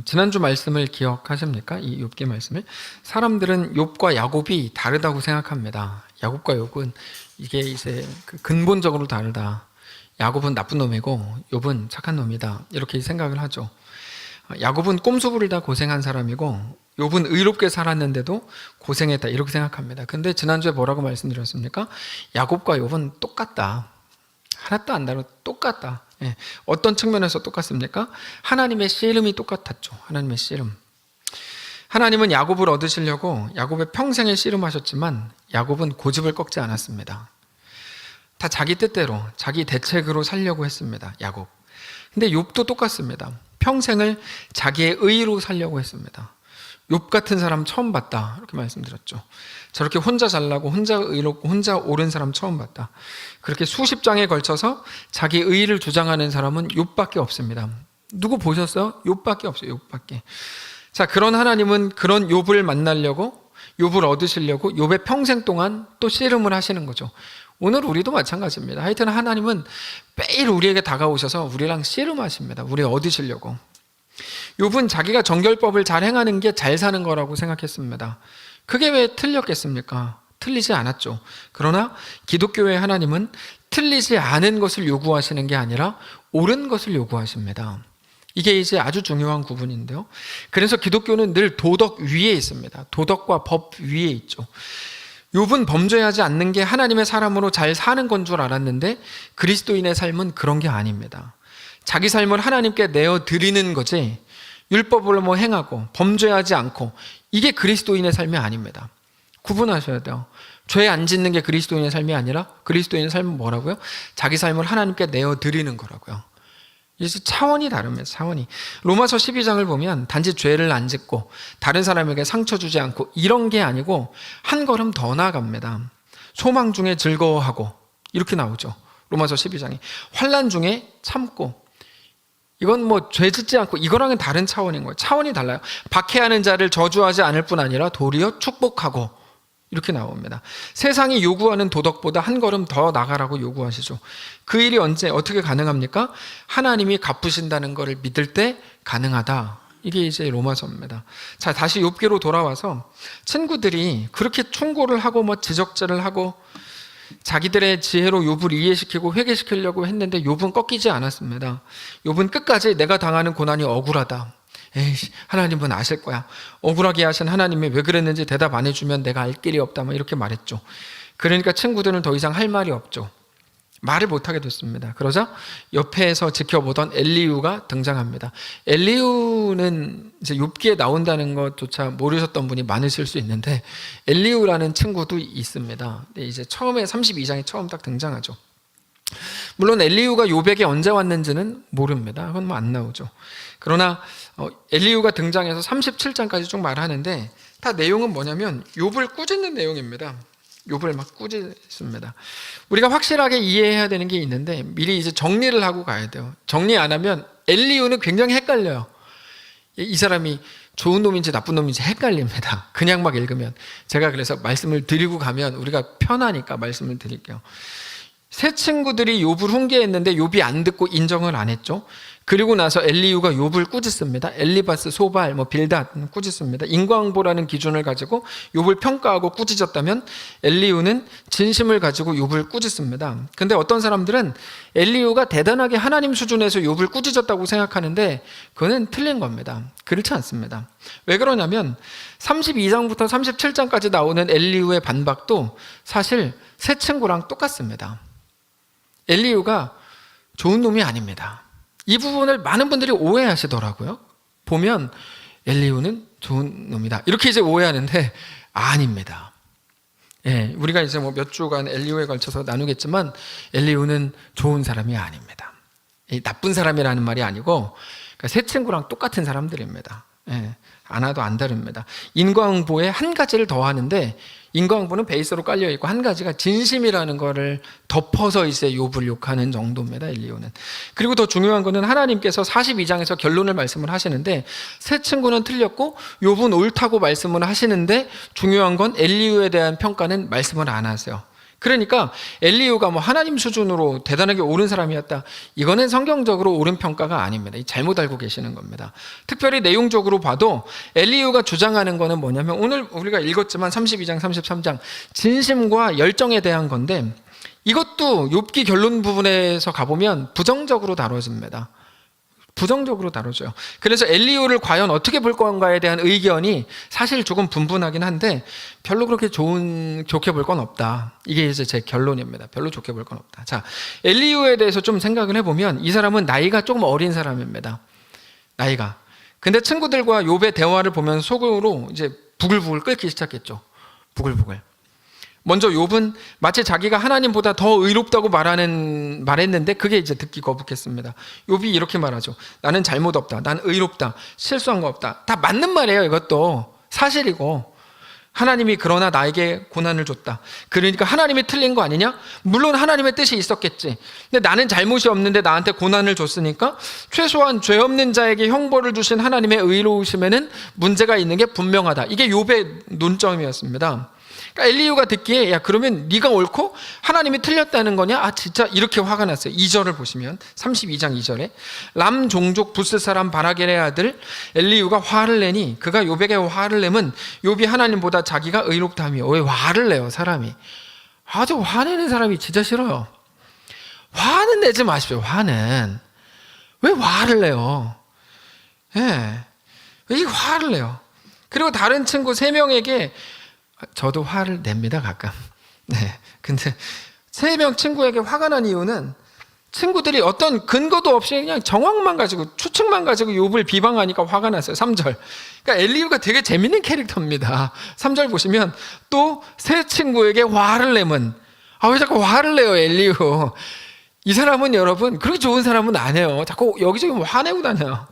지난주 말씀을 기억하십니까? 이 욥기 말씀을. 사람들은 욥과 야곱이 다르다고 생각합니다. 야곱과 욥은 이게 이제 근본적으로 다르다. 야곱은 나쁜 놈이고 욥은 착한 놈이다. 이렇게 생각을 하죠. 야곱은 꼼수 부리다 고생한 사람이고 욥은 의롭게 살았는데도 고생했다. 이렇게 생각합니다. 근데 지난주에 뭐라고 말씀드렸습니까? 야곱과 욥은 똑같다. 하나도 안 다르고 똑같다. 예. 어떤 측면에서 똑같습니까? 하나님의 씨름이 똑같았죠. 하나님의 씨름. 하나님은 야곱을 얻으시려고 야곱의 평생을 씨름하셨지만 야곱은 고집을 꺾지 않았습니다. 다 자기 뜻대로 자기 대책으로 살려고 했습니다. 야곱. 근데 욥도 똑같습니다. 평생을 자기의 의로 살려고 했습니다. 욥 같은 사람 처음 봤다. 이렇게 말씀드렸죠. 저렇게 혼자 잘나고 혼자 의롭고 혼자 옳은 사람 처음 봤다. 그렇게 수십 장에 걸쳐서 자기 의를 주장하는 사람은 욥밖에 없습니다. 누구 보셨어요? 욥밖에 없어요. 욥밖에. 자, 그런 하나님은 그런 욥을 만나려고, 욥을 얻으시려고 욥의 평생 동안 또 씨름을 하시는 거죠. 오늘 우리도 마찬가지입니다. 하여튼 하나님은 매일 우리에게 다가오셔서 우리랑 씨름하십니다. 우리 얻으시려고. 욥은 자기가 정결법을 잘 행하는 게 잘 사는 거라고 생각했습니다. 그게 왜 틀렸겠습니까? 틀리지 않았죠. 그러나 기독교의 하나님은 틀리지 않은 것을 요구하시는 게 아니라 옳은 것을 요구하십니다. 이게 이제 아주 중요한 구분인데요. 그래서 기독교는 늘 도덕 위에 있습니다. 도덕과 법 위에 있죠. 욥은 범죄하지 않는 게 하나님의 사람으로 잘 사는 건 줄 알았는데 그리스도인의 삶은 그런 게 아닙니다. 자기 삶을 하나님께 내어드리는 거지 율법을 행하고 범죄하지 않고 이게 그리스도인의 삶이 아닙니다. 구분하셔야 돼요. 죄 안 짓는 게 그리스도인의 삶이 아니라 그리스도인의 삶은 뭐라고요? 자기 삶을 하나님께 내어드리는 거라고요. 이제 차원이 다릅니다. 차원이. 로마서 12장을 보면 단지 죄를 안 짓고 다른 사람에게 상처 주지 않고 이런 게 아니고 한 걸음 더 나아갑니다. 소망 중에 즐거워하고 이렇게 나오죠. 로마서 12장에. 환난 중에 참고. 이건 죄 짓지 않고 이거랑은 다른 차원인 거예요. 차원이 달라요. 박해하는 자를 저주하지 않을 뿐 아니라 도리어 축복하고 이렇게 나옵니다. 세상이 요구하는 도덕보다 한 걸음 더 나가라고 요구하시죠. 그 일이 어떻게 가능합니까? 하나님이 갚으신다는 것을 믿을 때 가능하다. 이게 이제 로마서입니다. 자, 다시 욥기로 돌아와서 친구들이 그렇게 충고를 하고 지적질을 하고 자기들의 지혜로 욥을 이해시키고 회개시키려고 했는데 욥은 꺾이지 않았습니다. 욥은 끝까지 내가 당하는 고난이 억울하다. 에이씨, 하나님은 아실 거야. 억울하게 하신 하나님이 왜 그랬는지 대답 안 해주면 내가 알 길이 없다. 이렇게 말했죠. 그러니까 친구들은 더 이상 할 말이 없죠. 말을 못하게 됐습니다. 그러자 옆에서 지켜보던 엘리후가 등장합니다. 엘리후는 이제 욥기에 나온다는 것조차 모르셨던 분이 많으실 수 있는데 엘리후라는 친구도 있습니다. 이제 처음에 32장에 처음 딱 등장하죠. 물론 엘리후가 욥에게 언제 왔는지는 모릅니다. 그건 안 나오죠. 그러나 엘리후가 등장해서 37장까지 쭉 말하는데 다 내용은 뭐냐면 욥을 꾸짖는 내용입니다. 욥을 막 꾸짖습니다. 우리가 확실하게 이해해야 되는 게 있는데 미리 이제 정리를 하고 가야 돼요. 정리 안 하면 엘리후는 굉장히 헷갈려요. 이 사람이 좋은 놈인지 나쁜 놈인지 헷갈립니다. 그냥 막 읽으면. 제가 그래서 말씀을 드리고 가면 우리가 편하니까 말씀을 드릴게요. 세 친구들이 욥을 훈계했는데 욥이 안 듣고 인정을 안 했죠. 그리고 나서 엘리후가 욥을 꾸짖습니다. 엘리바스, 소발, 빌닷 꾸짖습니다. 인과응보라는 기준을 가지고 욥을 평가하고 꾸짖었다면 엘리후는 진심을 가지고 욥을 꾸짖습니다. 근데 어떤 사람들은 엘리후가 대단하게 하나님 수준에서 욥을 꾸짖었다고 생각하는데 그거는 틀린 겁니다. 그렇지 않습니다. 왜 그러냐면 32장부터 37장까지 나오는 엘리후의 반박도 사실 세 친구랑 똑같습니다. 엘리후가 좋은 놈이 아닙니다. 이 부분을 많은 분들이 오해하시더라고요. 보면 엘리후는 좋은 놈이다. 이렇게 이제 오해하는데 아닙니다. 예, 우리가 이제 몇 주간 엘리후에 걸쳐서 나누겠지만 엘리후는 좋은 사람이 아닙니다. 나쁜 사람이라는 말이 아니고 그러니까 세 친구랑 똑같은 사람들입니다. 예, 안 와도 안 다릅니다. 인과응보에 한 가지를 더 하는데 인과응보는 베이스로 깔려 있고 한 가지가 진심이라는 거를 덮어서 이제 욥을 욕하는 정도입니다. 엘리후는. 그리고 더 중요한 거는 하나님께서 42장에서 결론을 말씀을 하시는데 세 친구는 틀렸고 욥은 옳다고 말씀을 하시는데 중요한 건 엘리후에 대한 평가는 말씀을 안 하세요. 그러니까 엘리후가 뭐 하나님 수준으로 대단하게 옳은 사람이었다, 이거는 성경적으로 옳은 평가가 아닙니다. 잘못 알고 계시는 겁니다. 특별히 내용적으로 봐도 엘리후가 주장하는 거는 뭐냐면 오늘 우리가 읽었지만 32장 33장 진심과 열정에 대한 건데, 이것도 욥기 결론 부분에서 가보면 부정적으로 다뤄집니다. 부정적으로 다뤄져요. 그래서 엘리후를 과연 어떻게 볼 건가에 대한 의견이 사실 조금 분분하긴 한데 별로 그렇게 좋게 볼 건 없다. 이게 이제 제 결론입니다. 별로 좋게 볼 건 없다. 자, 엘리후에 대해서 좀 생각을 해보면 이 사람은 나이가 조금 어린 사람입니다. 나이가. 근데 친구들과 욥의 대화를 보면 속으로 이제 부글부글 끓기 시작했죠. 부글부글. 먼저 욥은 마치 자기가 하나님보다 더 의롭다고 말했는데 그게 이제 듣기 거북했습니다. 욥이 이렇게 말하죠. 나는 잘못 없다. 난 의롭다. 실수한 거 없다. 다 맞는 말이에요. 이것도 사실이고. 하나님이 그러나 나에게 고난을 줬다. 그러니까 하나님이 틀린 거 아니냐? 물론 하나님의 뜻이 있었겠지. 근데 나는 잘못이 없는데 나한테 고난을 줬으니까 최소한 죄 없는 자에게 형벌을 주신 하나님의 의로우심에는 문제가 있는 게 분명하다. 이게 욥의 논점이었습니다. 그러니까 엘리후가 듣기에 야 그러면 네가 옳고 하나님이 틀렸다는 거냐? 아 진짜 이렇게 화가 났어요. 2절을 보시면 32장 2절에 람 종족 부스 사람 바라겔의 아들 엘리후가 화를 내니 그가 욥에게 화를 내면 욥이 하나님보다 자기가 의롭다 하며. 왜 화를 내요 사람이? 아주 화내는 사람이 진짜 싫어요. 화는 내지 마십시오. 화는 왜 화를 내요? 예, 왜 화를 내요? 그리고 다른 친구 3명에게 저도 화를 냅니다 가끔. 네, 근데 3명 친구에게 화가 난 이유는 친구들이 어떤 근거도 없이 그냥 정황만 가지고 추측만 가지고 욥을 비방하니까 화가 났어요. 3절. 그러니까 엘리후가 되게 재밌는 캐릭터입니다. 3절 보시면 또 새 친구에게 화를 내면, 왜 자꾸 화를 내요 엘리후? 이 사람은 여러분 그렇게 좋은 사람은 아니에요. 자꾸 여기저기 화내고 다녀요.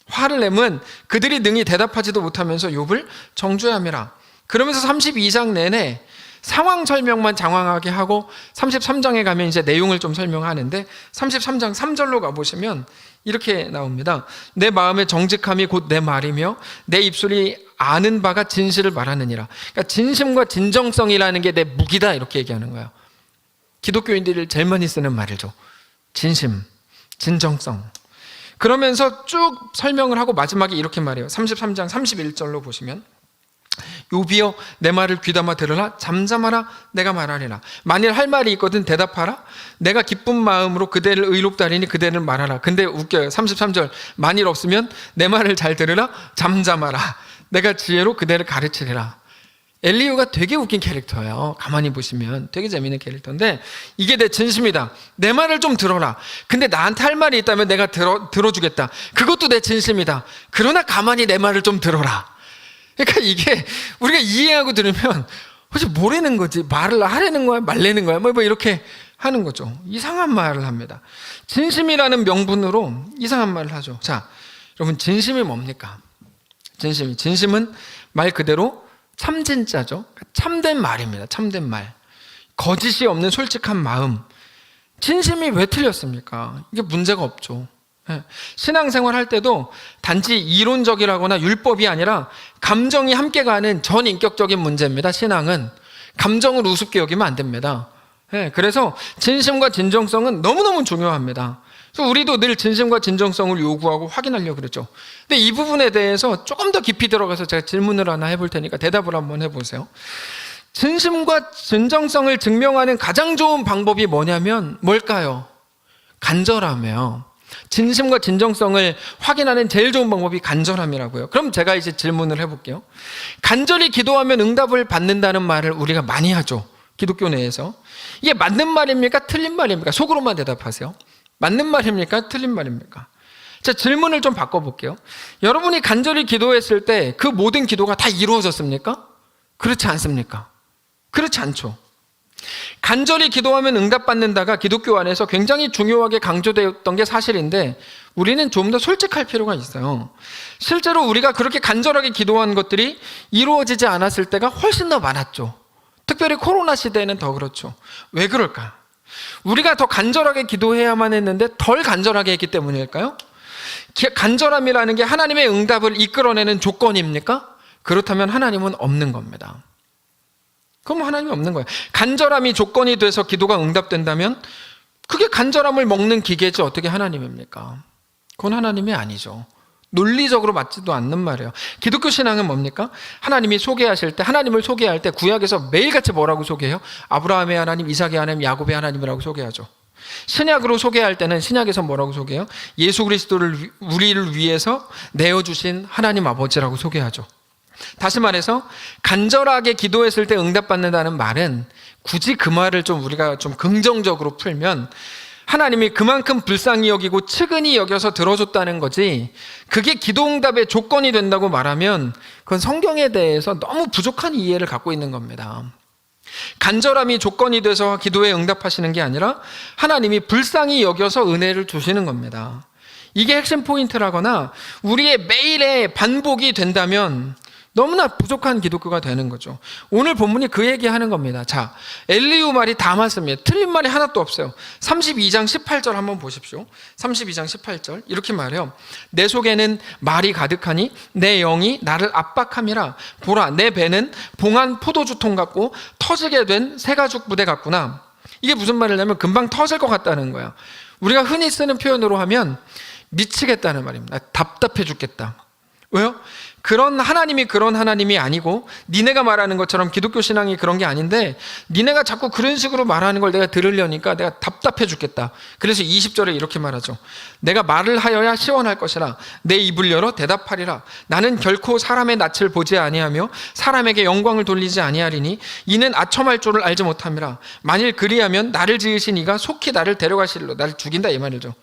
화를 내면 그들이 능히 대답하지도 못하면서 욥을 정죄함이라. 그러면서 32장 내내 상황 설명만 장황하게 하고 33장에 가면 이제 내용을 좀 설명하는데 33장 3절로 가보시면 이렇게 나옵니다. 내 마음의 정직함이 곧 내 말이며 내 입술이 아는 바가 진실을 말하느니라. 그러니까 진심과 진정성이라는 게 내 무기다 이렇게 얘기하는 거예요. 기독교인들이 제일 많이 쓰는 말이죠. 진심, 진정성. 그러면서 쭉 설명을 하고 마지막에 이렇게 말해요. 33장 31절로 보시면 욥이여 내 말을 귀담아 들으라. 잠잠하라. 내가 말하리라. 만일 할 말이 있거든 대답하라. 내가 기쁜 마음으로 그대를 의롭다 하리니 그대를 말하라. 근데 웃겨요. 33절 만일 없으면 내 말을 잘 들으라. 잠잠하라. 내가 지혜로 그대를 가르치리라. 엘리후가 되게 웃긴 캐릭터예요. 가만히 보시면 되게 재밌는 캐릭터인데 이게 내 진심이다. 내 말을 좀 들어라. 근데 나한테 할 말이 있다면 내가 들어주겠다. 그것도 내 진심이다. 그러나 가만히 내 말을 좀 들어라. 그러니까 이게 우리가 이해하고 들으면 도대체 뭐라는 거지? 말을 하라는 거야? 말라는 거야? 뭐 이렇게 하는 거죠. 이상한 말을 합니다. 진심이라는 명분으로 이상한 말을 하죠. 자, 여러분 뭡니까? 진심은 말 그대로 참진짜죠. 참된 말입니다. 참된 말. 거짓이 없는 솔직한 마음. 진심이 왜 틀렸습니까? 이게 문제가 없죠. 신앙생활 할 때도 단지 이론적이라거나 율법이 아니라 감정이 함께 가는 전인격적인 문제입니다. 신앙은 감정을 우습게 여기면 안 됩니다. 그래서 진심과 진정성은 너무너무 중요합니다. 그래서 우리도 늘 진심과 진정성을 요구하고 확인하려고 그러죠. 근데 이 부분에 대해서 조금 더 깊이 들어가서 제가 질문을 하나 해볼 테니까 대답을 한번 해보세요. 진심과 진정성을 증명하는 가장 좋은 방법이 뭐냐면 뭘까요? 간절함이에요. 진심과 진정성을 확인하는 제일 좋은 방법이 간절함이라고요. 그럼 제가 이제 질문을 해볼게요. 간절히 기도하면 응답을 받는다는 말을 우리가 많이 하죠. 기독교 내에서. 이게 맞는 말입니까? 틀린 말입니까? 속으로만 대답하세요. 맞는 말입니까? 틀린 말입니까? 자, 질문을 좀 바꿔볼게요. 여러분이 간절히 기도했을 때 그 모든 기도가 다 이루어졌습니까? 그렇지 않습니까? 그렇지 않죠. 간절히 기도하면 응답받는다가 기독교 안에서 굉장히 중요하게 강조되었던 게 사실인데 우리는 좀 더 솔직할 필요가 있어요. 실제로 우리가 그렇게 간절하게 기도한 것들이 이루어지지 않았을 때가 훨씬 더 많았죠. 특별히 코로나 시대에는 더 그렇죠. 왜 그럴까? 우리가 더 간절하게 기도해야만 했는데 덜 간절하게 했기 때문일까요? 간절함이라는 게 하나님의 응답을 이끌어내는 조건입니까? 그렇다면 하나님은 없는 겁니다. 그럼 하나님이 없는 거예요. 간절함이 조건이 돼서 기도가 응답된다면 그게 간절함을 먹는 기계지 어떻게 하나님입니까? 그건 하나님이 아니죠. 논리적으로 맞지도 않는 말이에요. 기독교 신앙은 뭡니까? 하나님이 소개하실 때, 하나님을 소개할 때 구약에서 매일같이 뭐라고 소개해요? 아브라함의 하나님, 이삭의 하나님, 야곱의 하나님이라고 소개하죠. 신약으로 소개할 때는 신약에서 뭐라고 소개해요? 예수 그리스도를 우리를 위해서 내어주신 하나님 아버지라고 소개하죠. 다시 말해서 간절하게 기도했을 때 응답받는다는 말은 굳이 그 말을 좀 우리가 좀 긍정적으로 풀면 하나님이 그만큼 불쌍히 여기고 측은히 여겨서 들어줬다는 거지, 그게 기도응답의 조건이 된다고 말하면 그건 성경에 대해서 너무 부족한 이해를 갖고 있는 겁니다. 간절함이 조건이 돼서 기도에 응답하시는 게 아니라 하나님이 불쌍히 여겨서 은혜를 주시는 겁니다. 이게 핵심 포인트라거나 우리의 매일의 반복이 된다면 너무나 부족한 기독교가 되는 거죠. 오늘 본문이 그 얘기하는 겁니다. 자, 엘리후 말이 다 맞습니다. 틀린 말이 하나도 없어요. 32장 18절 한번 보십시오. 32장 18절 이렇게 말해요. 내 속에는 말이 가득하니 내 영이 나를 압박함이라. 보라, 내 배는 봉한 포도주통 같고 터지게 된 새가죽 부대 같구나. 이게 무슨 말이냐면 금방 터질 것 같다는 거야. 우리가 흔히 쓰는 표현으로 하면 미치겠다는 말입니다. 답답해 죽겠다. 왜요? 하나님이 그런 하나님이 아니고 니네가 말하는 것처럼 기독교 신앙이 그런 게 아닌데, 니네가 자꾸 그런 식으로 말하는 걸 내가 들으려니까 내가 답답해 죽겠다. 그래서 20절에 이렇게 말하죠. 내가 말을 하여야 시원할 것이라. 내 입을 열어 대답하리라. 나는 결코 사람의 낯을 보지 아니하며 사람에게 영광을 돌리지 아니하리니 이는 아첨할 줄을 알지 못함이라. 만일 그리하면 나를 지으신 이가 속히 나를 데려가실로. 나를 죽인다 이 말이죠.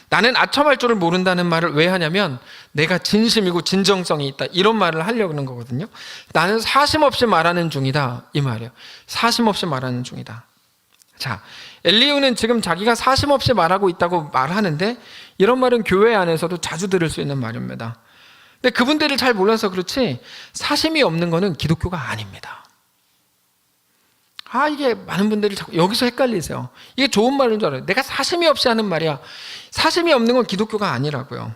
나는 아첨할 줄을 모른다는 말을 왜 하냐면 내가 진심이고 진정성이 있다 이런 말을 하려고 하는 거거든요. 나는 사심없이 말하는 중이다 이 말이에요. 사심없이 말하는 중이다. 자, 엘리후는 지금 자기가 사심없이 말하고 있다고 말하는데 이런 말은 교회 안에서도 자주 들을 수 있는 말입니다. 근데 그분들이 잘 몰라서 그렇지 사심이 없는 거는 기독교가 아닙니다. 이게 많은 분들이 자꾸 여기서 헷갈리세요. 이게 좋은 말인 줄 알아요. 내가 사심이 없이 하는 말이야. 사심이 없는 건 기독교가 아니라고요.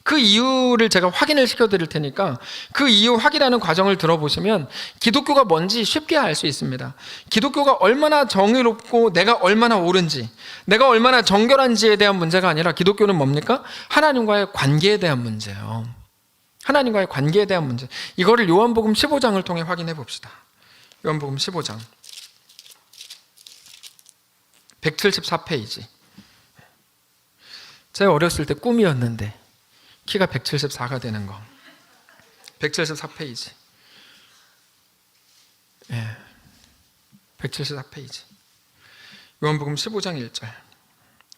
그 이유를 제가 확인을 시켜드릴 테니까 그 이유 확인하는 과정을 들어보시면 기독교가 뭔지 쉽게 알 수 있습니다. 기독교가 얼마나 정의롭고 내가 얼마나 옳은지, 내가 얼마나 정결한지에 대한 문제가 아니라 기독교는 뭡니까? 하나님과의 관계에 대한 문제예요. 하나님과의 관계에 대한 문제. 이거를 요한복음 15장을 통해 확인해 봅시다. 요한복음 15장 174페이지. 제가 어렸을 때 꿈이었는데 키가 174가 되는 거. 174페이지. 174페이지. 요한복음 15장 1절.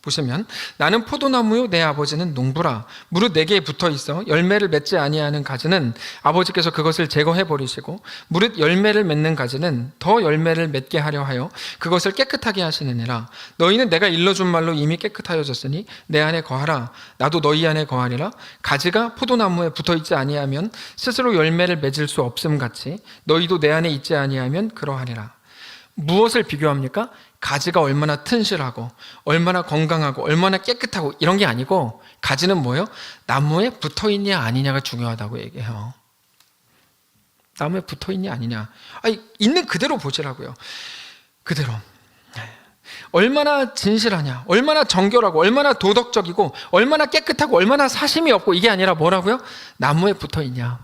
보시면 나는 포도나무요 내 아버지는 농부라. 무릇 내게 붙어 있어 열매를 맺지 아니하는 가지는 아버지께서 그것을 제거해 버리시고 무릇 열매를 맺는 가지는 더 열매를 맺게 하려 하여 그것을 깨끗하게 하시느니라. 너희는 내가 일러준 말로 이미 깨끗하여졌으니 내 안에 거하라. 나도 너희 안에 거하리라. 가지가 포도나무에 붙어 있지 아니하면 스스로 열매를 맺을 수 없음 같이 너희도 내 안에 있지 아니하면 그러하리라. 무엇을 비교합니까? 가지가 얼마나 튼실하고 얼마나 건강하고 얼마나 깨끗하고 이런 게 아니고, 가지는 뭐예요? 나무에 붙어있냐 아니냐가 중요하다고 얘기해요. 나무에 붙어있냐 아니냐. 있는 그대로 보시라고요. 그대로. 얼마나 진실하냐, 얼마나 정결하고 얼마나 도덕적이고 얼마나 깨끗하고 얼마나 사심이 없고, 이게 아니라 뭐라고요? 나무에 붙어있냐.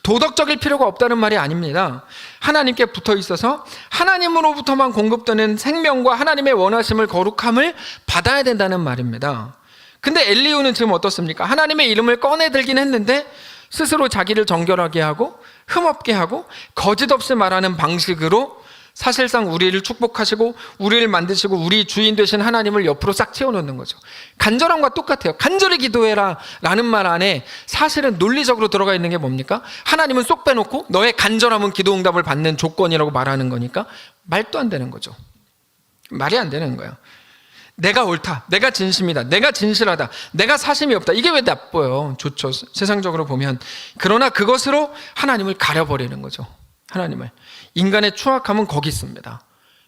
도덕적일 필요가 없다는 말이 아닙니다. 하나님께 붙어 있어서 하나님으로부터만 공급되는 생명과 하나님의 원하심을, 거룩함을 받아야 된다는 말입니다. 근데 엘리후는 지금 어떻습니까? 하나님의 이름을 꺼내들긴 했는데 스스로 자기를 정결하게 하고 흠없게 하고 거짓 없이 말하는 방식으로 사실상 우리를 축복하시고 우리를 만드시고 우리 주인 되신 하나님을 옆으로 싹 채워놓는 거죠. 간절함과 똑같아요. 간절히 기도해라 라는 말 안에 사실은 논리적으로 들어가 있는 게 뭡니까? 하나님은 쏙 빼놓고 너의 간절함은 기도 응답을 받는 조건이라고 말하는 거니까 말도 안 되는 거죠. 말이 안 되는 거예요. 내가 옳다, 내가 진심이다, 내가 진실하다, 내가 사심이 없다, 이게 왜 나빠요? 좋죠, 세상적으로 보면. 그러나 그것으로 하나님을 가려버리는 거죠. 하나님을. 인간의 추악함은 거기 있습니다.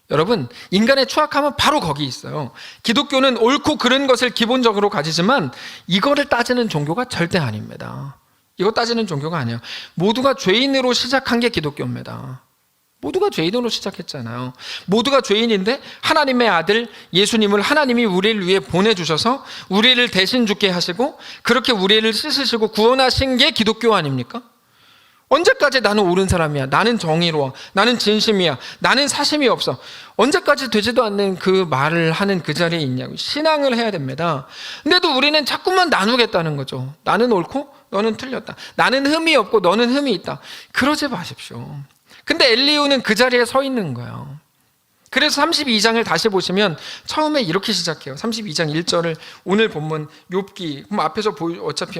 여러분, 인간의 추악함은 바로 거기 있어요. 기독교는 옳고 그른 것을 기본적으로 가지지만 이거를 따지는 종교가 절대 아닙니다. 이거 따지는 종교가 아니에요. 모두가 죄인으로 시작한 게 기독교입니다. 모두가 죄인으로 시작했잖아요. 모두가 죄인인데 하나님의 아들 예수님을 하나님이 우리를 위해 보내주셔서 우리를 대신 죽게 하시고 그렇게 우리를 씻으시고 구원하신 게 기독교 아닙니까? 언제까지 나는 옳은 사람이야, 나는 정의로워, 나는 진심이야, 나는 사심이 없어, 언제까지 되지도 않는 그 말을 하는 그 자리에 있냐고. 신앙을 해야 됩니다. 근데도 우리는 자꾸만 나누겠다는 거죠. 나는 옳고 너는 틀렸다, 나는 흠이 없고 너는 흠이 있다. 그러지 마십시오. 근데 엘리후는 그 자리에 서 있는 거예요. 그래서 32장을 다시 보시면 처음에 이렇게 시작해요. 32장 1절을 오늘 본문 욥기, 그럼 앞에서 어차피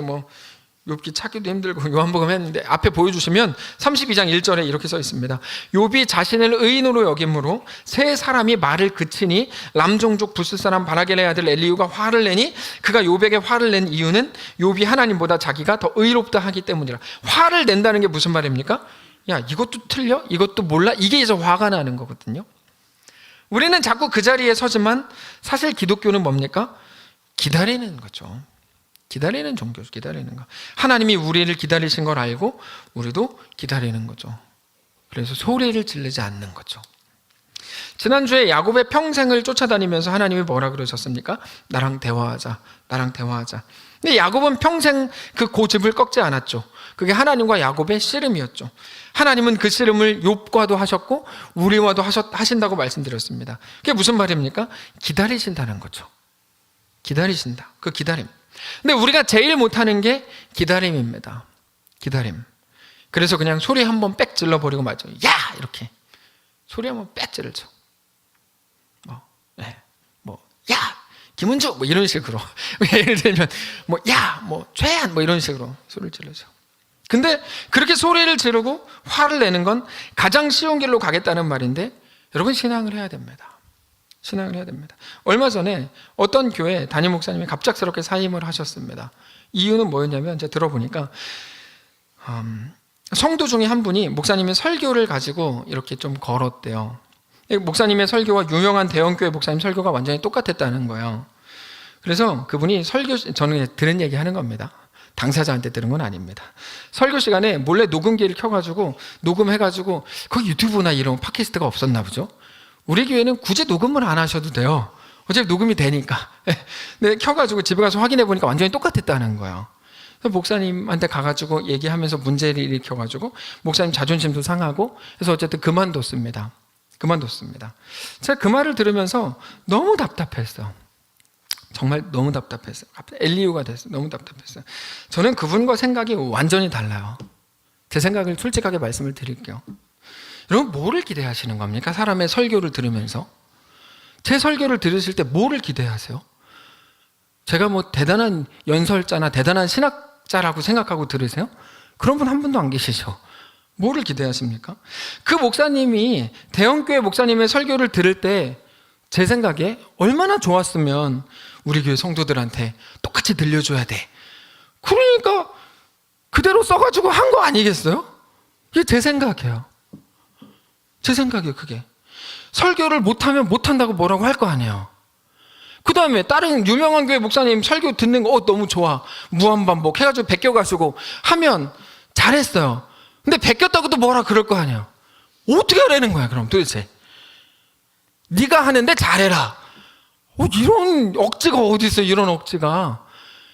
욥기 찾기도 힘들고 요한복음 했는데 앞에 보여주시면 32장 1절에 이렇게 써 있습니다. 욥이 자신을 의인으로 여김으로 세 사람이 말을 그치니 람종족 부스 사람 바라겔의 아들 엘리후가 화를 내니 그가 욥에게 화를 낸 이유는 욥이 하나님보다 자기가 더 의롭다 하기 때문이라. 화를 낸다는 게 무슨 말입니까? 야, 이것도 틀려? 이것도 몰라? 이게 이제 화가 나는 거거든요. 우리는 자꾸 그 자리에 서지만 사실 기독교는 뭡니까? 기다리는 거죠. 기다리는 종교죠. 기다리는 거. 하나님이 우리를 기다리신 걸 알고 우리도 기다리는 거죠. 그래서 소리를 지르지 않는 거죠. 지난주에 야곱의 평생을 쫓아다니면서 하나님이 뭐라 그러셨습니까? 나랑 대화하자, 나랑 대화하자. 근데 야곱은 평생 그 고집을 꺾지 않았죠. 그게 하나님과 야곱의 씨름이었죠. 하나님은 그 씨름을 욥과도 하셨고 우리와도 하신다고 말씀드렸습니다. 그게 무슨 말입니까? 기다리신다는 거죠. 기다리신다. 그 기다림. 근데 우리가 제일 못하는 게 기다림입니다. 기다림. 그래서 그냥 소리 한번 빽 질러버리고 말죠. 야! 이렇게 소리 한번 빽 질러죠. 야! 김은주! 이런 식으로. 예를 들면 야! 최한! 이런 식으로 소리를 질러죠. 근데 그렇게 소리를 지르고 화를 내는 건 가장 쉬운 길로 가겠다는 말인데 여러분 신앙을 해야 됩니다. 신앙을 해야 됩니다. 얼마 전에 어떤 교회 담임 목사님이 갑작스럽게 사임을 하셨습니다. 이유는 뭐였냐면 제가 들어보니까 성도 중에 한 분이 목사님의 설교를 가지고 이렇게 좀 걸었대요. 목사님의 설교와 유명한 대형교회 목사님 설교가 완전히 똑같았다는 거예요. 그래서 그분이 저는 들은 얘기 하는 겁니다. 당사자한테 들은 건 아닙니다. 설교 시간에 몰래 녹음기를 켜가지고 녹음해가지고 거기 유튜브나 이런 팟캐스트가 없었나 보죠. 우리 교회는 굳이 녹음을 안 하셔도 돼요. 어차피 녹음이 되니까. 근데 켜가지고 집에 가서 확인해 보니까 완전히 똑같았다는 거예요. 그래서 목사님한테 가가지고 얘기하면서 문제를 일으켜가지고 목사님 자존심도 상하고 그래서 어쨌든 그만뒀습니다. 제가 그 말을 들으면서 너무 답답했어요. 정말 너무 답답했어요. 엘리후가 됐어요. 너무 답답했어요. 저는 그분과 생각이 완전히 달라요. 제 생각을 솔직하게 말씀을 드릴게요. 여러분 뭐를 기대하시는 겁니까? 사람의 설교를 들으면서 제 설교를 들으실 때 뭐를 기대하세요? 제가 대단한 연설자나 대단한 신학자라고 생각하고 들으세요? 그런 분 한 분도 안 계시죠? 뭐를 기대하십니까? 그 목사님이 대형교회 목사님의 설교를 들을 때 제 생각에 얼마나 좋았으면 우리 교회 성도들한테 똑같이 들려줘야 돼. 그러니까 그대로 써가지고 한 거 아니겠어요? 이게 제 생각이에요. 제 생각이에요. 그게 설교를 못하면 못한다고 뭐라고 할 거 아니에요. 그 다음에 다른 유명한 교회 목사님 설교 듣는 거 너무 좋아, 무한반복 해가지고 베껴가지고 하면 잘했어요. 근데 베꼈다고도 뭐라 그럴 거 아니에요. 어떻게 하라는 거야 그럼 도대체? 네가 하는데 잘해라. 이런 억지가 어디 있어요? 이런 억지가.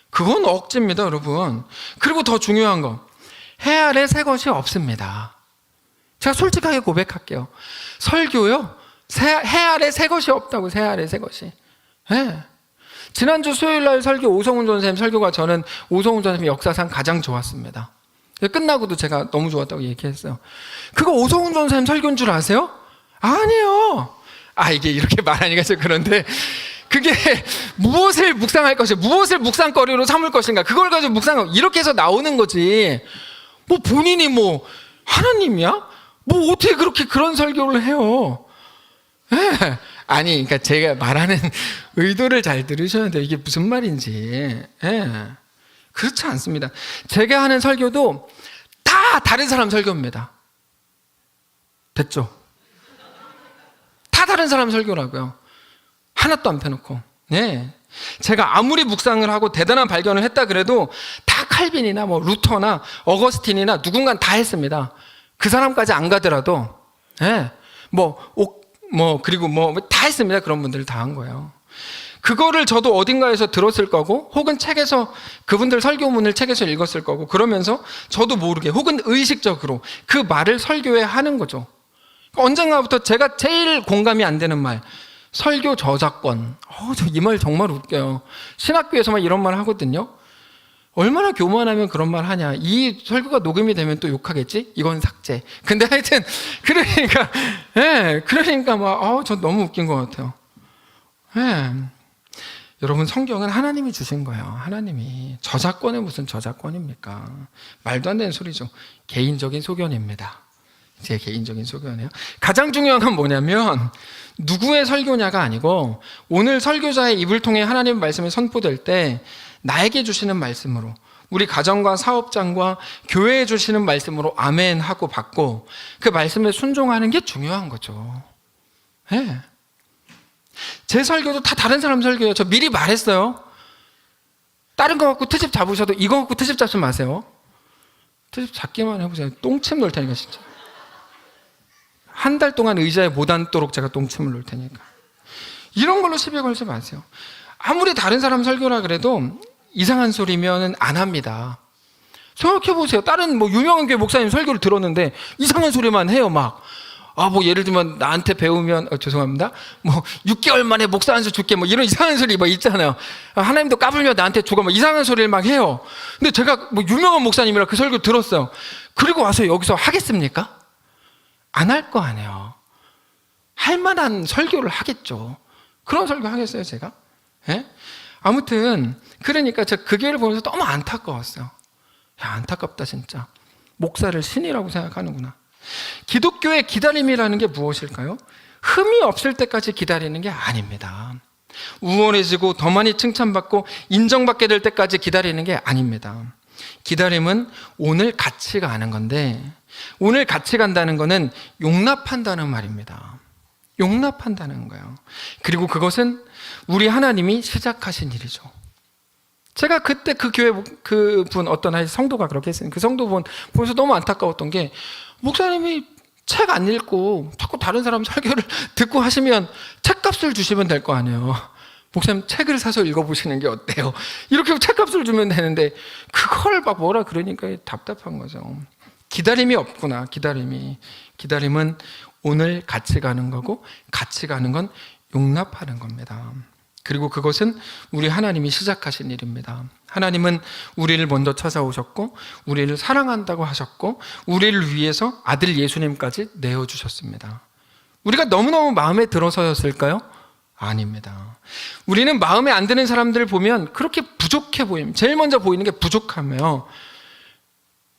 그건 억지입니다 여러분. 그리고 더 중요한 거, 해 아래 새 것이 없습니다. 제가 솔직하게 고백할게요. 설교요, 해 아래 새 것이 없다고. 새 아래 새 것이. 네. 지난주 수요일날 설교 오성훈 전사님 설교가 저는 오성훈 전사님 역사상 가장 좋았습니다. 끝나고도 제가 너무 좋았다고 얘기했어요. 그거 오성훈 전사님 설교인 줄 아세요? 아니에요. 이게 이렇게 말하니까 좀 그런데 그게 무엇을 묵상할 것인가, 무엇을 묵상거리로 삼을 것인가, 그걸 가지고 묵상하고 이렇게 해서 나오는 거지. 본인이 하나님이야? 어떻게 그렇게 그런 설교를 해요? 네. 아니, 그러니까 제가 말하는 의도를 잘 들으셔야 돼요. 이게 무슨 말인지. 네. 그렇지 않습니다. 제가 하는 설교도 다 다른 사람 설교입니다. 됐죠? 다 다른 사람 설교라고요. 하나도 안 펴놓고. 네. 제가 아무리 묵상을 하고 대단한 발견을 했다 그래도 다 칼빈이나 루터나 어거스틴이나 누군가 다 했습니다. 그 사람까지 안 가더라도. 예. 그리고 다 했습니다. 그런 분들 다 한 거예요. 그거를 저도 어딘가에서 들었을 거고, 혹은 책에서, 그분들 설교문을 책에서 읽었을 거고, 그러면서 저도 모르게, 혹은 의식적으로 그 말을 설교에 하는 거죠. 언젠가부터 제가 제일 공감이 안 되는 말, 설교 저작권. 저 이 말 정말 웃겨요. 신학교에서만 이런 말 하거든요. 얼마나 교만하면 그런 말 하냐. 이 설교가 녹음이 되면 또 욕하겠지? 이건 삭제. 근데 하여튼, 그러니까 저 너무 웃긴 것 같아요. 여러분, 성경은 하나님이 주신 거예요. 하나님이. 저작권에 무슨 저작권입니까? 말도 안 되는 소리죠. 개인적인 소견입니다. 제 개인적인 소견이에요. 가장 중요한 건 뭐냐면, 누구의 설교냐가 아니고, 오늘 설교자의 입을 통해 하나님의 말씀이 선포될 때, 나에게 주시는 말씀으로, 우리 가정과 사업장과 교회에 주시는 말씀으로 아멘 하고 받고, 그 말씀에 순종하는 게 중요한 거죠. 제 설교도 다 다른 사람 설교예요. 저 미리 말했어요. 다른 거 갖고 트집 잡으셔도 이거 갖고 트집 잡지 마세요. 트집 잡기만 해보세요. 똥침 놓을 테니까 진짜. 한 달 동안 의자에 못 앉도록 제가 똥침을 놓을 테니까. 이런 걸로 시비 걸지 마세요. 아무리 다른 사람 설교라 그래도 이상한 소리면 안 합니다. 생각해보세요. 다른 유명한 교회 목사님 설교를 들었는데 이상한 소리만 해요. 예를 들면 나한테 배우면 죄송합니다. 6개월 만에 목사 한 수 줄게 이런 이상한 소리 있잖아요. 하나님도 까불며 나한테 주고 이상한 소리를 막 해요. 근데 제가 유명한 목사님이라 그 설교 들었어요. 그리고 와서 여기서 하겠습니까? 안 할 거 아니에요. 할 만한 설교를 하겠죠. 그런 설교 하겠어요, 제가? 아무튼 그러니까 제가 그 교회를 보면서 너무 안타까웠어요. 안타깝다 진짜. 목사를 신이라고 생각하는구나. 기독교의 기다림이라는 게 무엇일까요? 흠이 없을 때까지 기다리는 게 아닙니다. 우월해지고 더 많이 칭찬받고 인정받게 될 때까지 기다리는 게 아닙니다. 기다림은 오늘 같이 가는 건데, 오늘 같이 간다는 거는 용납한다는 말입니다. 용납한다는 거예요. 그리고 그것은 우리 하나님이 시작하신 일이죠. 제가 그때 그 교회 그분 어떤 성도가 그렇게 했어요. 그 성도분 보면서 너무 안타까웠던 게, 목사님이 책 안 읽고 자꾸 다른 사람 설교를 듣고 하시면 책값을 주시면 될 거 아니에요. 목사님 책을 사서 읽어보시는 게 어때요? 이렇게 책값을 주면 되는데 그걸 뭐라 그러니까 답답한 거죠. 기다림이 없구나. 기다림은 오늘 같이 가는 거고, 같이 가는 건 용납하는 겁니다. 그리고 그것은 우리 하나님이 시작하신 일입니다. 하나님은 우리를 먼저 찾아오셨고, 우리를 사랑한다고 하셨고, 우리를 위해서 아들 예수님까지 내어주셨습니다. 우리가 너무너무 마음에 들어서였을까요? 아닙니다. 우리는 마음에 안 드는 사람들을 보면 그렇게 부족해 보입니다. 제일 먼저 보이는 게 부족하며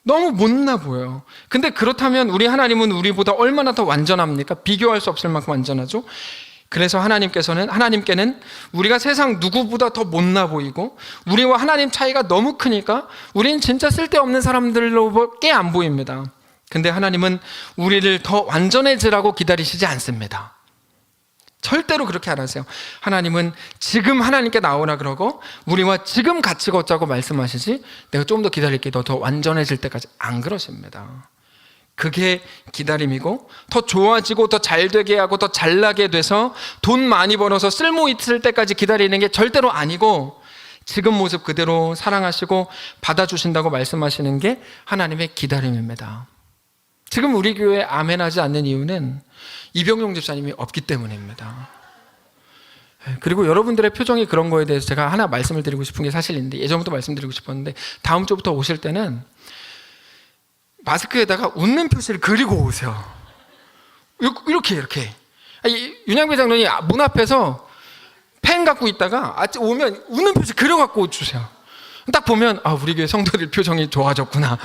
너무 못나 보여요. 근데 그렇다면 우리 하나님은 우리보다 얼마나 더 완전합니까? 비교할 수 없을 만큼 완전하죠. 그래서 하나님께는 우리가 세상 누구보다 더 못나 보이고, 우리와 하나님 차이가 너무 크니까 우리는 진짜 쓸데없는 사람들로밖에 안 보입니다. 근데 하나님은 우리를 더 완전해지라고 기다리시지 않습니다. 절대로 그렇게 안 하세요. 하나님은 지금 하나님께 나오라 그러고 우리와 지금 같이 걷자고 말씀하시지, 내가 좀 더 기다릴게, 너 더 완전해질 때까지, 안 그러십니다. 그게 기다림이고, 더 좋아지고 더 잘되게 하고 더 잘나게 돼서 돈 많이 벌어서 쓸모 있을 때까지 기다리는 게 절대로 아니고, 지금 모습 그대로 사랑하시고 받아주신다고 말씀하시는 게 하나님의 기다림입니다. 지금 우리 교회에 아멘하지 않는 이유는 이병용 집사님이 없기 때문입니다. 그리고 여러분들의 표정이 그런 거에 대해서 제가 하나 말씀을 드리고 싶은 게 사실인데, 예전부터 말씀드리고 싶었는데, 다음 주부터 오실 때는 마스크에다가 웃는 표시를 그리고 오세요. 이렇게. 윤양배 장로님 문 앞에서 펜 갖고 있다가 오면 웃는 표시 그려갖고 주세요. 딱 보면 우리 교회 성도들 표정이 좋아졌구나.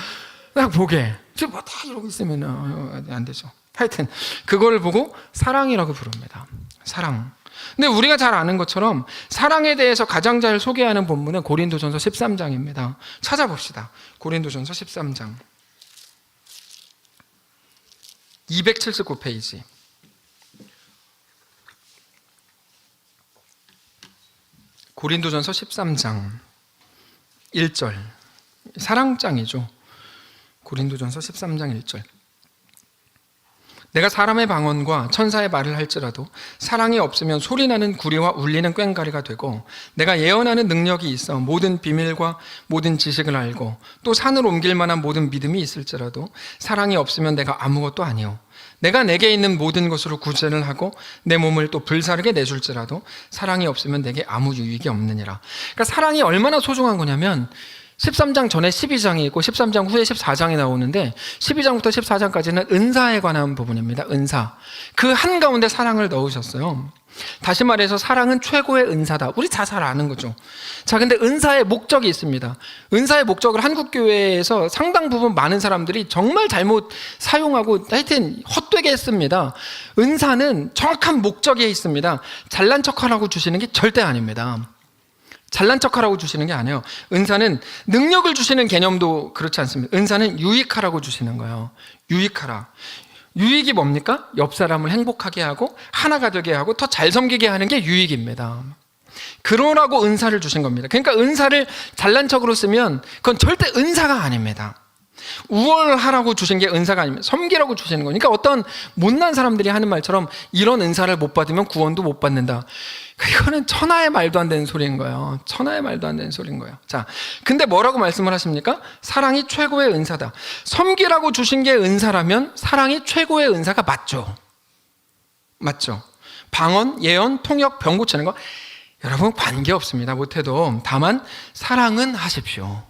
딱 보게. 지금 다 이러고 있으면 안 되죠. 하여튼 그걸 보고 사랑이라고 부릅니다. 사랑. 근데 우리가 잘 아는 것처럼 사랑에 대해서 가장 잘 소개하는 본문은 고린도전서 13장입니다. 찾아봅시다. 고린도전서 13장 279페이지. 고린도전서 13장 1절. 사랑장이죠. 고린도전서 13장 1절. 내가 사람의 방언과 천사의 말을 할지라도 사랑이 없으면 소리나는 구리와 울리는 꽹과리가 되고, 내가 예언하는 능력이 있어 모든 비밀과 모든 지식을 알고 또 산을 옮길 만한 모든 믿음이 있을지라도 사랑이 없으면 내가 아무것도 아니요, 내가 내게 있는 모든 것으로 구제를 하고 내 몸을 또 불사르게 내줄지라도 사랑이 없으면 내게 아무 유익이 없느니라. 그러니까 사랑이 얼마나 소중한 거냐면 13장 전에 12장이 있고 13장 후에 14장이 나오는데 12장부터 14장까지는 은사에 관한 부분입니다. 은사. 그 한가운데 사랑을 넣으셨어요. 다시 말해서 사랑은 최고의 은사다. 우리 다 잘 아는 거죠. 자, 근데 은사의 목적이 있습니다. 은사의 목적을 한국교회에서 상당 부분 많은 사람들이 정말 잘못 사용하고 하여튼 헛되게 했습니다. 은사는 정확한 목적에 있습니다. 잘난 척하라고 주시는 게 절대 아닙니다. 잘난 척하라고 주시는 게 아니에요. 은사는 능력을 주시는 개념도 그렇지 않습니다. 은사는 유익하라고 주시는 거예요. 유익하라. 유익이 뭡니까? 옆 사람을 행복하게 하고 하나가 되게 하고 더 잘 섬기게 하는 게 유익입니다. 그러라고 은사를 주신 겁니다. 그러니까 은사를 잘난 척으로 쓰면 그건 절대 은사가 아닙니다. 우월하라고 주신 게 은사가 아닙니다. 섬기라고 주시는 거니까. 어떤 못난 사람들이 하는 말처럼 이런 은사를 못 받으면 구원도 못 받는다. 이거는 천하의 말도 안 되는 소리인 거예요. 천하의 말도 안 되는 소리인 거예요. 자, 근데 뭐라고 말씀을 하십니까? 사랑이 최고의 은사다. 섬기라고 주신 게 은사라면 사랑이 최고의 은사가 맞죠. 맞죠. 방언, 예언, 통역, 병 고치는 거 여러분 관계없습니다. 못해도. 다만 사랑은 하십시오.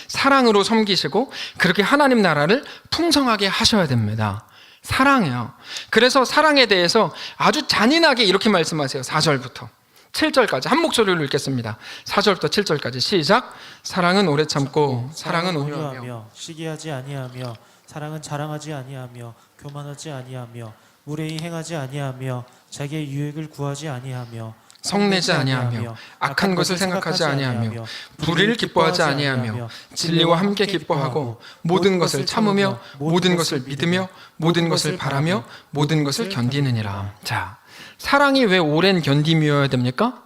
사랑으로 섬기시고 그렇게 하나님 나라를 풍성하게 하셔야 됩니다. 사랑이요. 그래서 사랑에 대해서 아주 잔인하게 이렇게 말씀하세요. 4절부터 7절까지 한 목소리로 읽겠습니다. 4절부터 7절까지 시작. 사랑은 오래 참고 사랑은 온유하며 시기하지 아니하며 사랑은 자랑하지 아니하며 교만하지 아니하며 무례히 행하지 아니하며 자기의 유익을 구하지 아니하며 성내지 아니하며 악한 것을 생각하지 아니하며 불의를 기뻐하지 아니하며 진리와 함께 기뻐하고 모든 것을 참으며 모든 것을 믿으며 모든 것을 바라며 모든 것을 견디느니라. 자, 사랑이 왜 오랜 견딤이어야 됩니까?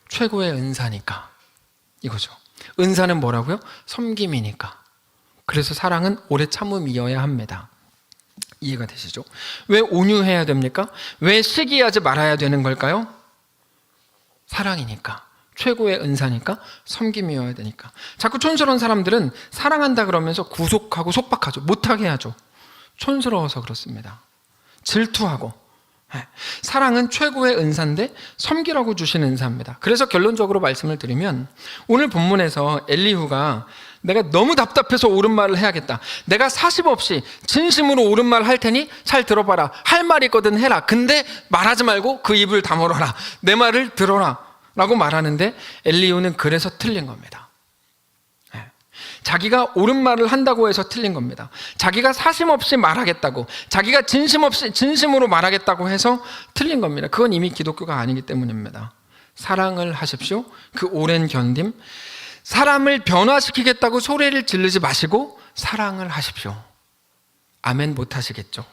최고의 은사니까 이거죠. 은사는 뭐라고요? 섬김이니까. 그래서 사랑은 오래 참음이어야 합니다. 이해가 되시죠? 왜 온유해야 됩니까? 왜 시기하지 말아야 되는 걸까요? 사랑이니까. 최고의 은사니까. 섬김이어야 되니까. 자꾸 촌스러운 사람들은 사랑한다 그러면서 구속하고 속박하죠. 못하게 하죠. 촌스러워서 그렇습니다. 질투하고. 사랑은 최고의 은사인데 섬기라고 주신 은사입니다. 그래서 결론적으로 말씀을 드리면 오늘 본문에서 엘리후가 내가 너무 답답해서 옳은 말을 해야겠다. 내가 사십 없이 진심으로 옳은 말 할 테니 잘 들어봐라. 할 말 있거든 해라. 근데 말하지 말고 그 입을 다물어라. 내 말을 들어라. 라고 말하는데 엘리후는 그래서 틀린 겁니다. 자기가 옳은 말을 한다고 해서 틀린 겁니다. 자기가 사심 없이 말하겠다고, 자기가 진심으로 말하겠다고 해서 틀린 겁니다. 그건 이미 기독교가 아니기 때문입니다. 사랑을 하십시오. 그 오랜 견딤. 사람을 변화시키겠다고 소리를 지르지 마시고 사랑을 하십시오. 아멘 못 하시겠죠?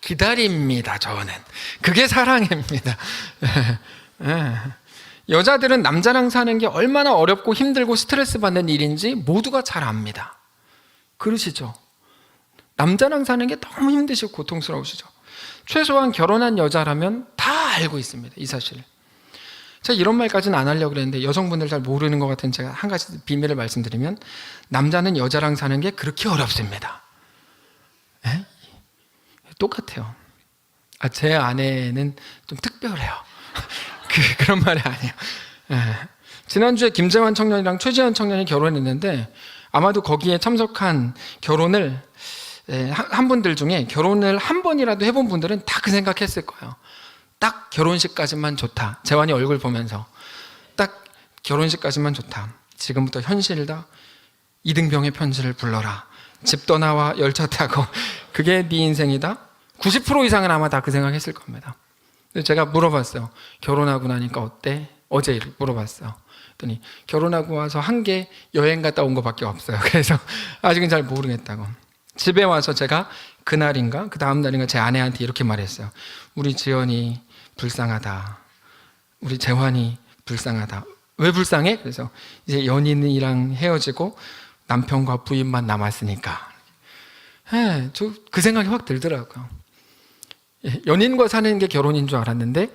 기다립니다. 저는 그게 사랑입니다. 여자들은 남자랑 사는 게 얼마나 어렵고 힘들고 스트레스 받는 일인지 모두가 잘 압니다. 그러시죠? 남자랑 사는 게 너무 힘드시고 고통스러우시죠? 최소한 결혼한 여자라면 다 알고 있습니다. 이 사실을. 제가 이런 말까지는 안 하려고 그랬는데 여성분들 잘 모르는 것 같은 제가 한 가지 비밀을 말씀드리면 남자는 여자랑 사는 게 그렇게 어렵습니다. 똑같아요. 제 아내는 좀 특별해요. 그런 말이 아니에요. 지난주에 김재환 청년이랑 최지현 청년이 결혼했는데 아마도 거기에 참석한 결혼을 한 분들 중에 결혼을 한 번이라도 해본 분들은 다 그 생각했을 거예요. 딱 결혼식까지만 좋다. 재환이 얼굴 보면서 딱 결혼식까지만 좋다. 지금부터 현실이다. 이등병의 편지를 불러라. 집 떠나와 열차 타고 그게 네 인생이다. 90% 이상은 아마 다 그 생각했을 겁니다. 제가 물어봤어요. 결혼하고 나니까 어때? 어제 물어봤어요. 그랬더니 결혼하고 와서 한 게 여행 갔다 온 것밖에 없어요. 그래서 아직은 잘 모르겠다고. 집에 와서 제가 그날인가 그 다음 날인가 제 아내한테 이렇게 말했어요. 우리 지연이 불쌍하다. 우리 재환이 불쌍하다. 왜 불쌍해? 그래서 이제 연인이랑 헤어지고 남편과 부인만 남았으니까. 저 그 생각이 확 들더라고요. 연인과 사는 게 결혼인 줄 알았는데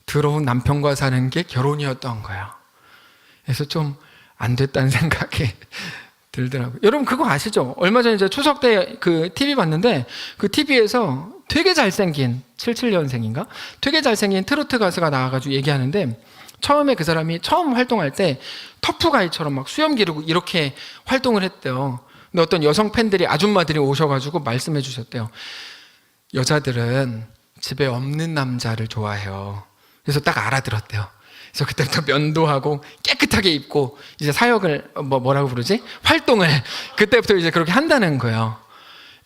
들어온 남편과 사는 게 결혼이었던 거예요. 그래서 좀 안 됐다는 생각이 들더라고요. 여러분 그거 아시죠? 얼마 전에 이제 추석 때 그 TV 봤는데 그 TV에서 되게 잘생긴 77년생인가? 되게 잘생긴 트로트 가수가 나와가지고 얘기하는데 처음에 그 사람이 처음 활동할 때 터프가이처럼 막 수염 기르고 이렇게 활동을 했대요. 근데 어떤 여성 팬들이 아줌마들이 오셔가지고 말씀해 주셨대요. 여자들은 집에 없는 남자를 좋아해요. 그래서 딱 알아들었대요. 그래서 그때부터 면도하고 깨끗하게 입고 이제 사역을 뭐라고 부르지? 활동을 그때부터 이제 그렇게 한다는 거예요.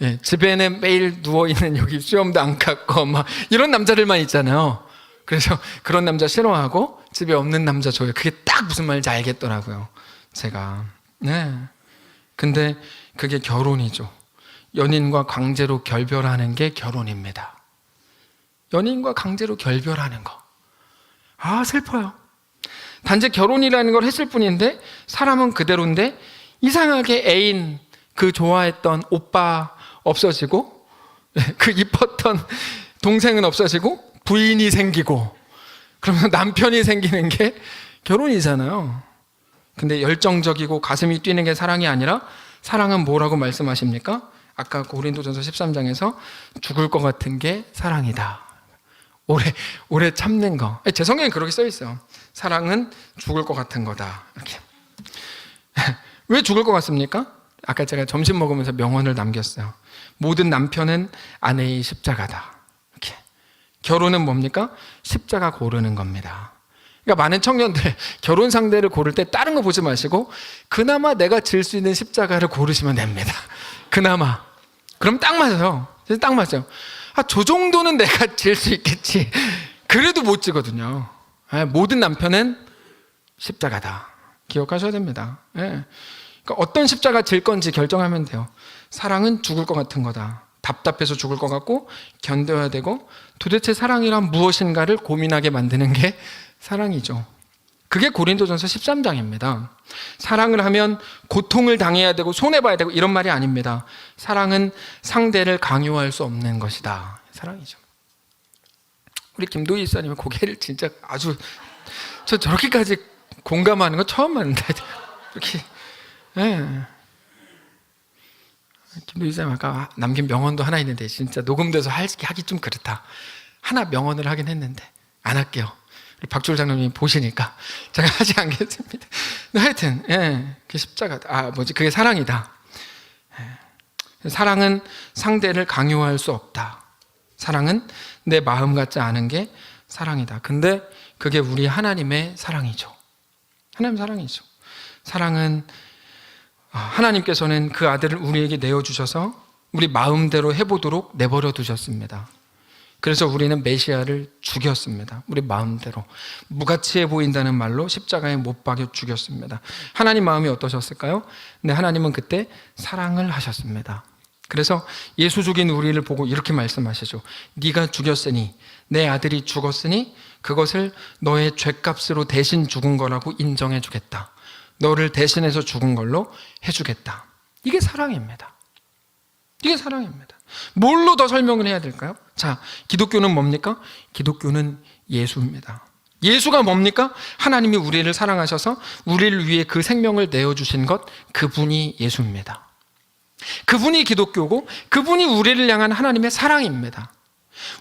예, 집에는 매일 누워 있는 여기 수염도 안 깎고 막 이런 남자들만 있잖아요. 그래서 그런 남자 싫어하고 집에 없는 남자 좋아해요. 그게 딱 무슨 말인지 알겠더라고요. 제가. 네. 근데 그게 결혼이죠. 연인과 강제로 결별하는 게 결혼입니다. 연인과 강제로 결별하는 거. 아, 슬퍼요. 단지 결혼이라는 걸 했을 뿐인데 사람은 그대로인데 이상하게 애인, 그 좋아했던 오빠 없어지고 그 이뻤던 동생은 없어지고 부인이 생기고 그러면 남편이 생기는 게 결혼이잖아요. 근데 열정적이고 가슴이 뛰는 게 사랑이 아니라 사랑은 뭐라고 말씀하십니까? 아까 고린도전서 13장에서 죽을 것 같은 게 사랑이다. 오래 참는 거. 제 성경에 그렇게 써 있어요. 사랑은 죽을 것 같은 거다. 이렇게. 왜 죽을 것 같습니까? 아까 제가 점심 먹으면서 명언을 남겼어요. 모든 남편은 아내의 십자가다. 이렇게. 결혼은 뭡니까? 십자가 고르는 겁니다. 그러니까 많은 청년들 결혼 상대를 고를 때 다른 거 보지 마시고 그나마 내가 질 수 있는 십자가를 고르시면 됩니다. 그나마. 그럼 딱 맞아요. 진짜 딱 맞아요. 저 정도는 내가 질 수 있겠지. 그래도 못 지거든요. 모든 남편은 십자가다. 기억하셔야 됩니다. 그러니까 어떤 십자가 질 건지 결정하면 돼요. 사랑은 죽을 것 같은 거다. 답답해서 죽을 것 같고 견뎌야 되고 도대체 사랑이란 무엇인가를 고민하게 만드는 게 사랑이죠. 그게 고린도전서 13장입니다. 사랑을 하면 고통을 당해야 되고 손해봐야 되고 이런 말이 아닙니다. 사랑은 상대를 강요할 수 없는 것이다. 사랑이죠. 우리 김도희 이사님의 고개를 진짜 아주 저렇게까지 공감하는 거 처음 봤는데 이렇게 김도희 이사님 아까 남긴 명언도 하나 있는데 진짜 녹음돼서 하기 좀 그렇다. 하나 명언을 하긴 했는데 안 할게요. 박주일 장로님이 보시니까 제가 하지 않겠습니다. 하여튼 그게 십자가다. 그게 사랑이다. 사랑은 상대를 강요할 수 없다. 사랑은 내 마음 같지 않은 게 사랑이다. 근데 그게 우리 하나님의 사랑이죠. 하나님 사랑이죠. 사랑은 하나님께서는 그 아들을 우리에게 내어주셔서 우리 마음대로 해보도록 내버려 두셨습니다. 그래서 우리는 메시아를 죽였습니다. 우리 마음대로. 무가치해 보인다는 말로 십자가에 못 박여 죽였습니다. 하나님 마음이 어떠셨을까요? 네, 하나님은 그때 사랑을 하셨습니다. 그래서 예수 죽인 우리를 보고 이렇게 말씀하시죠. 네가 죽였으니 내 아들이 죽었으니 그것을 너의 죗값으로 대신 죽은 거라고 인정해 주겠다. 너를 대신해서 죽은 걸로 해주겠다. 이게 사랑입니다. 이게 사랑입니다. 뭘로 더 설명을 해야 될까요? 자, 기독교는 뭡니까? 기독교는 예수입니다. 예수가 뭡니까? 하나님이 우리를 사랑하셔서 우리를 위해 그 생명을 내어주신 것, 그분이 예수입니다. 그분이 기독교고 그분이 우리를 향한 하나님의 사랑입니다.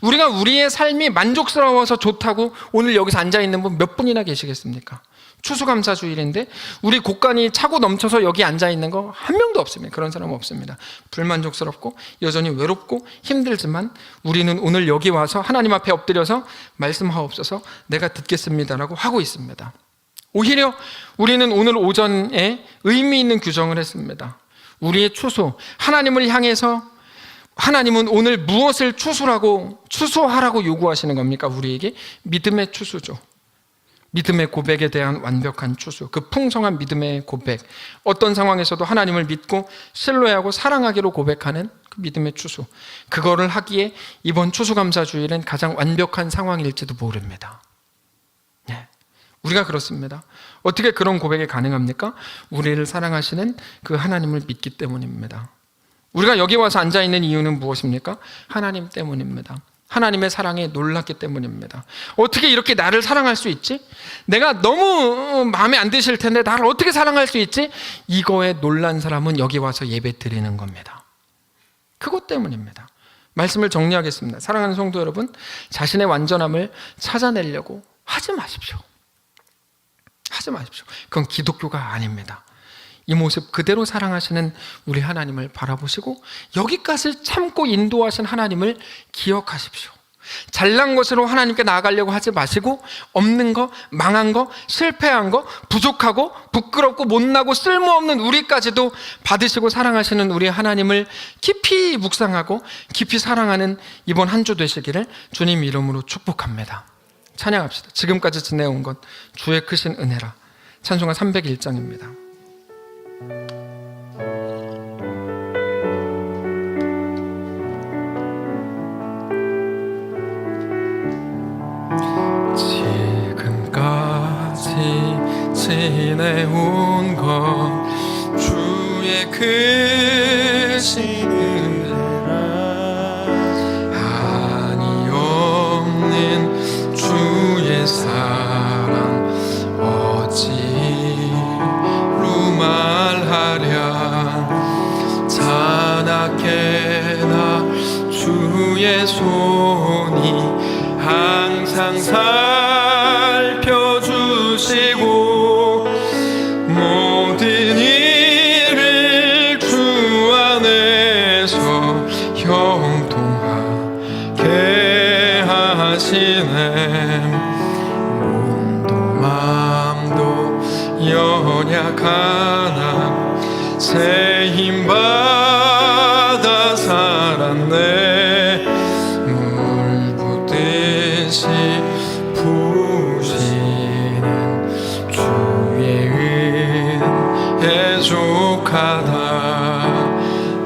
우리가 우리의 삶이 만족스러워서 좋다고 오늘 여기서 앉아있는 분 몇 분이나 계시겠습니까? 추수감사주일인데 우리 곳간이 차고 넘쳐서 여기 앉아있는 거 한 명도 없습니다. 그런 사람은 없습니다. 불만족스럽고 여전히 외롭고 힘들지만 우리는 오늘 여기 와서 하나님 앞에 엎드려서 말씀하옵소서 내가 듣겠습니다라고 하고 있습니다. 오히려 우리는 오늘 오전에 의미 있는 규정을 했습니다. 우리의 추수, 하나님을 향해서 하나님은 오늘 무엇을 추수하라고 요구하시는 겁니까? 우리에게 믿음의 추수죠. 믿음의 고백에 대한 완벽한 추수, 그 풍성한 믿음의 고백, 어떤 상황에서도 하나님을 믿고 신뢰하고 사랑하기로 고백하는 그 믿음의 추수, 그거를 하기에 이번 추수감사주일은 가장 완벽한 상황일지도 모릅니다. 네. 우리가 그렇습니다. 어떻게 그런 고백이 가능합니까? 우리를 사랑하시는 그 하나님을 믿기 때문입니다. 우리가 여기 와서 앉아있는 이유는 무엇입니까? 하나님 때문입니다. 하나님의 사랑에 놀랐기 때문입니다. 어떻게 이렇게 나를 사랑할 수 있지? 내가 너무 마음에 안 드실 텐데 나를 어떻게 사랑할 수 있지? 이거에 놀란 사람은 여기 와서 예배 드리는 겁니다. 그것 때문입니다. 말씀을 정리하겠습니다. 사랑하는 성도 여러분, 자신의 완전함을 찾아내려고 하지 마십시오. 하지 마십시오. 그건 기독교가 아닙니다. 이 모습 그대로 사랑하시는 우리 하나님을 바라보시고 여기까지 참고 인도하신 하나님을 기억하십시오. 잘난 것으로 하나님께 나아가려고 하지 마시고 없는 거, 망한 거, 실패한 거, 부족하고 부끄럽고 못나고 쓸모없는 우리까지도 받으시고 사랑하시는 우리 하나님을 깊이 묵상하고 깊이 사랑하는 이번 한 주 되시기를 주님 이름으로 축복합니다. 찬양합시다. 지금까지 지내온 것 주의 크신 은혜라. 찬송가 301장입니다. 지금까지 지내온 것 주의 크신 은혜라. 한이 없는 주의 사랑 어찌로 말하랴. 자나깨나 주의 손이 항상 살펴주시고 모든 일을 주 안에서 형통하게 하시네. 몸도 마음도 연약하나 새 힘 받아 살았네. 물 붓듯이 부으시는 주의 은혜 족하다.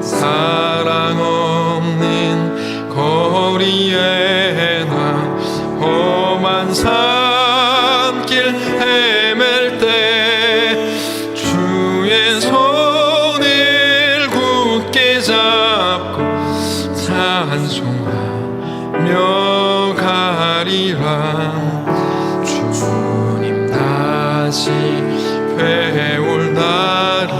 사랑 없는 거리에 나 험한 산길 헤맬 때 주의 손을 굳게 잡고 찬송하며 가리라. 주님 다시 배울 날이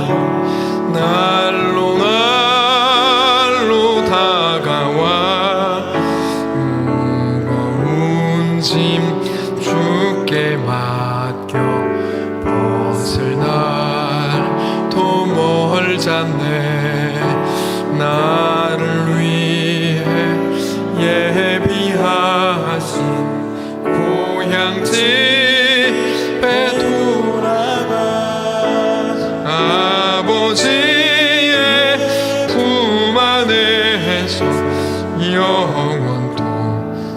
날로 날로 다가와. 무거운 짐 주께 맡겨 벗을 날도 멀잖네. 나를 위해 예비하신 고향 집에 돌아가 아버지의 품 안에서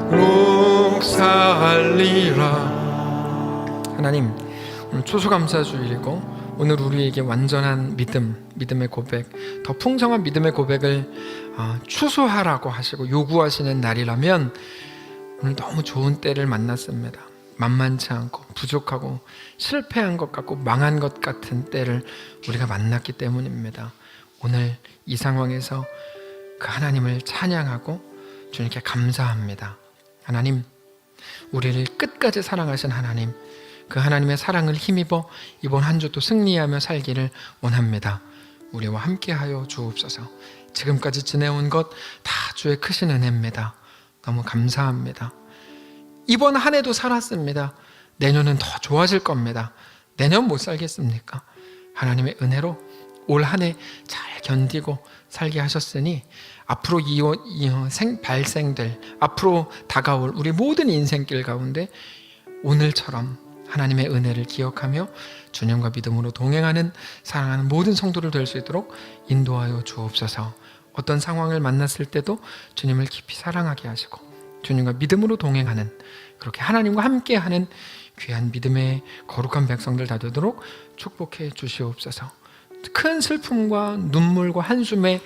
영원토록 살리라. 하나님, 오늘 추수감사주일이고 오늘 우리에게 완전한 믿음의 고백, 더 풍성한 믿음의 고백을 추수하라고 하시고 요구하시는 날이라면 오늘 너무 좋은 때를 만났습니다. 만만치 않고 부족하고 실패한 것 같고 망한 것 같은 때를 우리가 만났기 때문입니다. 오늘 이 상황에서 그 하나님을 찬양하고 주님께 감사합니다. 하나님, 우리를 끝까지 사랑하신 하나님, 그 하나님의 사랑을 힘입어 이번 한 주도 승리하며 살기를 원합니다. 우리와 함께하여 주옵소서. 지금까지 지내온 것 다 주의 크신 은혜입니다. 너무 감사합니다. 이번 한 해도 살았습니다. 내년은 더 좋아질 겁니다. 내년 못 살겠습니까? 하나님의 은혜로 올 한 해 잘 견디고 살게 하셨으니 앞으로 발생될 앞으로 다가올 우리 모든 인생길 가운데 오늘처럼 하나님의 은혜를 기억하며 주님과 믿음으로 동행하는 사랑하는 모든 성도를 될 수 있도록 인도하여 주옵소서. 어떤 상황을 만났을 때도 주님을 깊이 사랑하게 하시고 주님과 믿음으로 동행하는, 그렇게 하나님과 함께하는 귀한 믿음의 거룩한 백성들 다 되도록 축복해 주시옵소서. 큰 슬픔과 눈물과 한숨에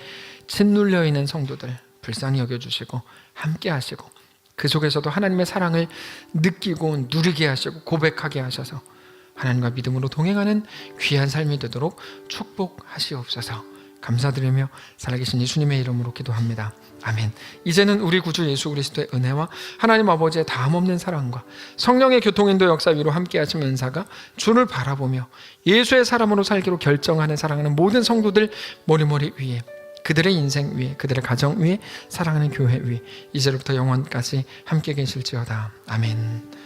짓눌려 있는 성도들 불쌍히 여겨주시고 함께 하시고 그 속에서도 하나님의 사랑을 느끼고 누리게 하시고 고백하게 하셔서 하나님과 믿음으로 동행하는 귀한 삶이 되도록 축복하시옵소서. 감사드리며 살아계신 예수님의 이름으로 기도합니다. 아멘. 이제는 우리 구주 예수 그리스도의 은혜와 하나님 아버지의 다함없는 사랑과 성령의 교통인도 역사 위로 함께 하신 은사가 주를 바라보며 예수의 사람으로 살기로 결정하는 사랑하는 모든 성도들 머리머리 위에, 그들의 인생 위에, 그들의 가정 위에, 사랑하는 교회 위에 이제로부터 영원까지 함께 계실지어다. 아멘.